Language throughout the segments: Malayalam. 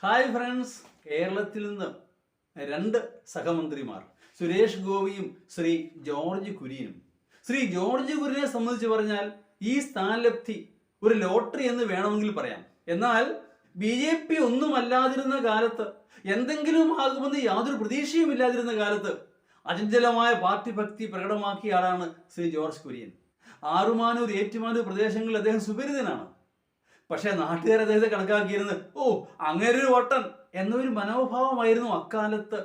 ഹായ് ഫ്രണ്ട്സ്, കേരളത്തിൽ നിന്ന് രണ്ട് സഹമന്ത്രിമാർ, സുരേഷ് ഗോപിയും ശ്രീ ജോർജ് കുര്യനും. ശ്രീ ജോർജ് കുര്യനെ സംബന്ധിച്ച് പറഞ്ഞാൽ ഈ സ്ഥാനലബ്ധി ഒരു ലോട്ടറി എന്ന് വേണമെങ്കിൽ പറയാം. എന്നാൽ BJP ഒന്നുമല്ലാതിരുന്ന കാലത്ത്, എന്തെങ്കിലും ആകുമെന്ന് യാതൊരു പ്രതീക്ഷയും ഇല്ലാതിരുന്ന കാലത്ത് അചഞ്ചലമായ പാർട്ടി ഭക്തി പ്രകടമാക്കിയ ആളാണ് ശ്രീ ജോർജ് കുര്യൻ. ആറുമാനൂർ, ഏറ്റുമാനൂർ പ്രദേശങ്ങളിൽ അദ്ദേഹം സുപരിചിതനാണ്. പക്ഷേ നാട്ടുകാർ അദ്ദേഹത്തെ കണക്കാക്കിയിരുന്നത് അങ്ങനൊരു വട്ടൻ എന്നൊരു മനോഭാവമായിരുന്നു അക്കാലത്ത്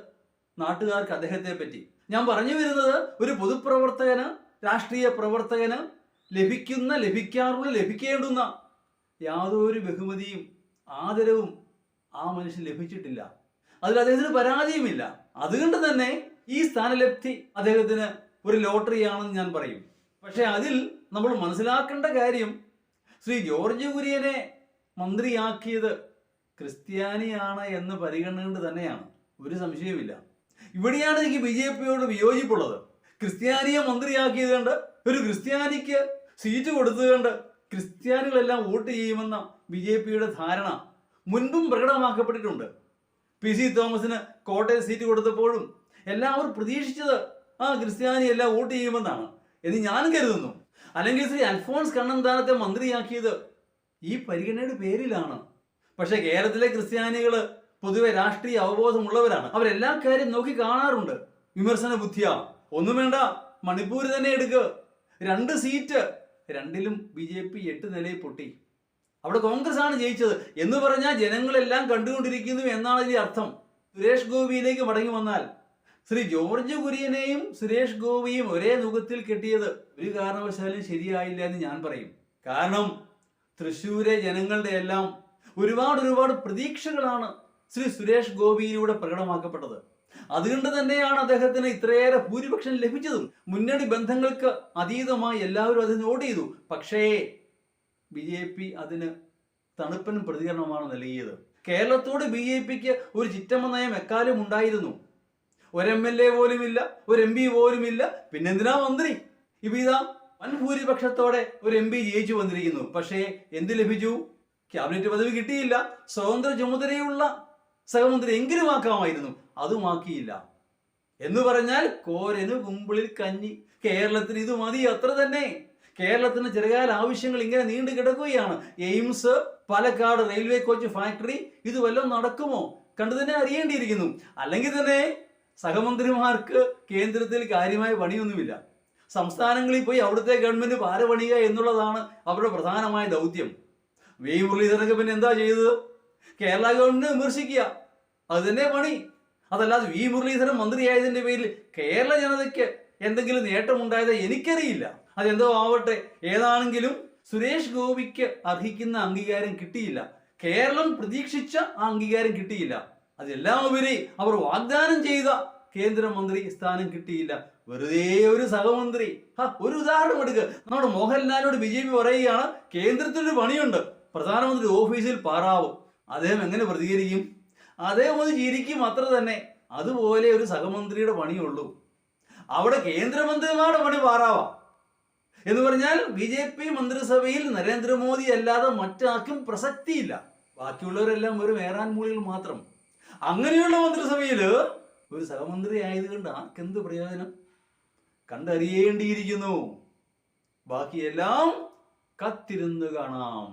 നാട്ടുകാർക്ക് അദ്ദേഹത്തെ പറ്റി. ഞാൻ പറഞ്ഞു വരുന്നത്, ഒരു പൊതുപ്രവർത്തകന്, രാഷ്ട്രീയ പ്രവർത്തകന് ലഭിക്കേണ്ടുന്ന യാതൊരു ബഹുമതിയും ആദരവും ആ മനുഷ്യൻ ലഭിച്ചിട്ടില്ല. അതിൽ അദ്ദേഹത്തിന് പരാതിയുമില്ല. അതുകൊണ്ട് തന്നെ ഈ സ്ഥാനലബ്ധി അദ്ദേഹത്തിന് ഒരു ലോട്ടറിയാണെന്ന് ഞാൻ പറയും. പക്ഷെ അതിൽ നമ്മൾ മനസ്സിലാക്കേണ്ട കാര്യം, ശ്രീ ജോർജ് കുര്യനെ മന്ത്രിയാക്കിയത് ക്രിസ്ത്യാനിയാണ് എന്ന് പരിഗണനകൊണ്ട് തന്നെയാണ്. ഒരു സംശയവുമില്ല. ഇവിടെയാണ് എനിക്ക് BJPയോട് വിയോജിപ്പുള്ളത്. ക്രിസ്ത്യാനിയെ മന്ത്രിയാക്കിയത് കൊണ്ട്, ഒരു ക്രിസ്ത്യാനിക്ക് സീറ്റ് കൊടുത്തുകൊണ്ട് ക്രിസ്ത്യാനികളെല്ലാം വോട്ട് ചെയ്യുമെന്ന BJPയുടെ ധാരണ മുൻപും പ്രകടമാക്കപ്പെട്ടിട്ടുണ്ട്. PC തോമസിന് കോട്ടയം സീറ്റ് കൊടുത്തപ്പോഴും എല്ലാവരും പ്രതീക്ഷിച്ചത് ക്രിസ്ത്യാനി എല്ലാം വോട്ട് ചെയ്യുമെന്നാണ് എന്ന് ഞാൻ കരുതുന്നു. അല്ലെങ്കിൽ ശ്രീ അൽഫോൺസ് കണ്ണന്താനത്തെ മന്ത്രിയാക്കിയത് ഈ പരിഗണനയുടെ പേരിലാണ്. പക്ഷെ കേരളത്തിലെ ക്രിസ്ത്യാനികൾ പൊതുവെ രാഷ്ട്രീയ അവബോധമുള്ളവരാണ്. അവരെല്ലാ കാര്യം നോക്കി കാണാറുണ്ട്. വിമർശന ബുദ്ധിയാ. ഒന്നും വേണ്ട, മണിപ്പൂർ തന്നെ എടുക്കുക. 2 സീറ്റ്, 2ലും BJP 8 നിലയിൽ പൊട്ടി. അവിടെ കോൺഗ്രസ് ആണ് ജയിച്ചത് എന്ന് പറഞ്ഞാൽ ജനങ്ങളെല്ലാം കണ്ടുകൊണ്ടിരിക്കുന്നു എന്നാണ് ഇതിന്റെ അർത്ഥം. സുരേഷ് ഗോപിയിലേക്ക് മടങ്ങി വന്നാൽ, ശ്രീ ജോർജ് കുര്യനെയും സുരേഷ് ഗോപിയും ഒരേ നുഖത്തിൽ കെട്ടിയത് ഒരു കാരണവശാലും ശരിയായില്ല എന്ന് ഞാൻ പറയും. കാരണം തൃശ്ശൂരെ ജനങ്ങളുടെ എല്ലാം ഒരുപാട് പ്രതീക്ഷകളാണ് ശ്രീ സുരേഷ് ഗോപിയിലൂടെ പ്രകടമാക്കപ്പെട്ടത്. അതുകൊണ്ട് തന്നെയാണ് അദ്ദേഹത്തിന് ഇത്രയേറെ ഭൂരിപക്ഷം ലഭിച്ചതും. മുന്നണി ബന്ധങ്ങൾക്ക് അതീതമായി എല്ലാവരും അതിന് വോട്ട് ചെയ്തു. പക്ഷേ BJP അതിന് തണുപ്പൻ പ്രതികരണമാണ് നൽകിയത്. കേരളത്തോട് BJPക്ക് ഒരു ചിറ്റമ്മ നയം എക്കാലം ഉണ്ടായിരുന്നു. ഒരു MLA പോലും ഇല്ല, ഒരു MP പോലും ഇല്ല, പിന്നെന്തിനാ മന്ത്രി? ഇപ്പൊ ഇതാ വൻ ഭൂരിപക്ഷത്തോടെ ഒരു MP ജയിച്ചു വന്നിരിക്കുന്നു. പക്ഷേ എന്ത് ലഭിച്ചു? ക്യാബിനറ്റ് പദവി കിട്ടിയില്ല. സ്വതന്ത്ര ചുമതലയുള്ള സഹമന്ത്രി എങ്കിലും ആക്കാമായിരുന്നു, അതുമാക്കിയില്ല. എന്ന് പറഞ്ഞാൽ കോരന് കുമ്പിളിൽ കഞ്ഞി. കേരളത്തിന് ഇത് മതി, അത്ര തന്നെ. കേരളത്തിന് ചെറുകാല ആവശ്യങ്ങൾ ഇങ്ങനെ നീണ്ടു കിടക്കുകയാണ്. AIIMS, Palakkad railway coach factory, ഇത് വല്ലതും നടക്കുമോ? കണ്ടു തന്നെ അറിയേണ്ടിയിരിക്കുന്നു. അല്ലെങ്കിൽ തന്നെ സഹമന്ത്രിമാർക്ക് കേന്ദ്രത്തിൽ കാര്യമായ പണിയൊന്നുമില്ല. സംസ്ഥാനങ്ങളിൽ പോയി അവിടുത്തെ ഗവൺമെന്റ് പാര പണിയുക എന്നുള്ളതാണ് അവരുടെ പ്രധാനമായ ദൗത്യം. വി മുരളീധരനൊക്കെ പിന്നെ എന്താ ചെയ്തത്? കേരള ഗവൺമെന്റ് വിമർശിക്കുക, അത് തന്നെ പണി. അതല്ലാതെ വി മുരളീധരൻ മന്ത്രിയായതിന്റെ പേരിൽ കേരള ജനതയ്ക്ക് എന്തെങ്കിലും നേട്ടമുണ്ടായത് എനിക്കറിയില്ല. അതെന്തോ ആവട്ടെ. ഏതാണെങ്കിലും സുരേഷ് ഗോപിക്ക് അർഹിക്കുന്ന അംഗീകാരം കിട്ടിയില്ല. കേരളം പ്രതീക്ഷിച്ച ആ അംഗീകാരം കിട്ടിയില്ല. അതെല്ലാം ഉപരി അവർ വാഗ്ദാനം ചെയ്ത കേന്ദ്രമന്ത്രി സ്ഥാനം കിട്ടിയില്ല. വെറുതെ ഒരു സഹമന്ത്രി. ഒരു ഉദാഹരണം എടുക്കുക. നമ്മുടെ മോഹൻലാലിനോട് BJP പറയുകയാണ്, കേന്ദ്രത്തിലൊരു പണിയുണ്ട്, പ്രധാനമന്ത്രി ഓഫീസിൽ പാറാവും. അദ്ദേഹം എങ്ങനെ പ്രതികരിക്കും? അദ്ദേഹം ഒന്ന് ചിരിക്കും, അത്ര തന്നെ. അതുപോലെ ഒരു സഹമന്ത്രിയുടെ പണിയുള്ളൂ. അവിടെ കേന്ദ്രമന്ത്രിമാരുടെ പണി പാറാവാം. എന്ന് പറഞ്ഞാൽ BJP മന്ത്രിസഭയിൽ നരേന്ദ്രമോദി അല്ലാതെ മറ്റാർക്കും പ്രസക്തിയില്ല. ബാക്കിയുള്ളവരെല്ലാം ഒരു വേറാൻ മൂളികൾ മാത്രം. അങ്ങനെയുള്ള മന്ത്രിസഭയില് ഒരു സഹമന്ത്രി ആയതുകൊണ്ട് ആർക്കെന്ത് പ്രയോജനം? കണ്ടറിയേണ്ടിയിരിക്കുന്നു. ബാക്കിയെല്ലാം കത്തിരുന്ന് കാണാം.